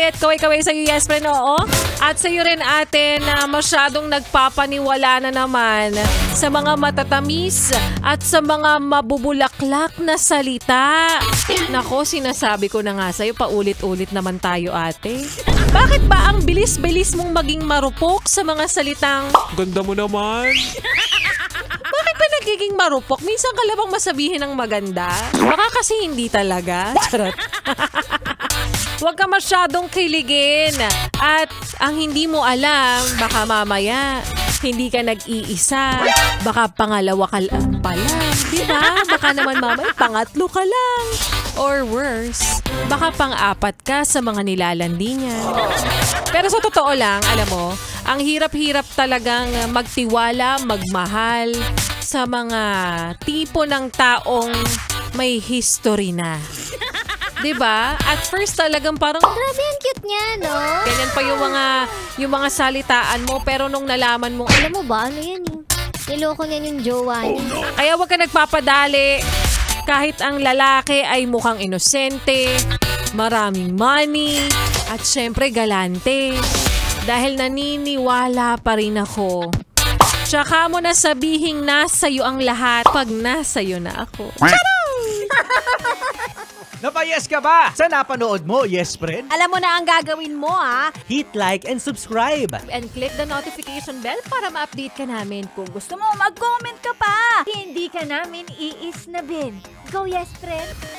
ulit. Kaway-kaway sa'yo, yes friend, oo. At sa'yo rin ate na masyadong nagpapaniwala na naman sa mga matatamis at sa mga mabubulaklak na salita. Nako, sinasabi ko na nga sa'yo, paulit-ulit naman tayo ate. Bakit ba ang bilis-bilis mong maging marupok sa mga salitang ganda mo naman? Bakit ba nagiging marupok? Minsan ka lang masabihin ng maganda. Baka kasi hindi talaga. Charot. Huwag ka masyadong kiligin. At ang hindi mo alam, baka mamaya hindi ka nag-iisa. Baka pangalawa ka lang pala. Diba? Baka naman mamaya pangatlo ka lang. Or worse, baka pang-apat ka sa mga nilalandi niya. Pero sa totoo lang, alam mo, ang hirap-hirap talagang magtiwala, magmahal sa mga tipo ng taong may history na. Diba? At first talagang parang, Grabe, ang cute niya, no? ganyan pa yung mga salitaan mo, pero nung nalaman mo, Alam mo ba, ano yan eh? Niloko niya yung jowa niya. kaya wag ka nagpapadali. Kahit ang lalaki ay mukhang inosente, maraming money, at syempre galante. Dahil naniniwala pa rin ako. Tsaka mo na sabihing nasa'yo ang lahat pag nasa'yo na ako. Napayes ka ba? Sa napanood mo, yes friend? Alam mo na ang gagawin mo, ha? Hit like and subscribe. And click the notification bell para ma-update ka namin. Kung gusto mo, mag-comment ka pa. Hindi ka namin iisnabin. Go, yes, friend!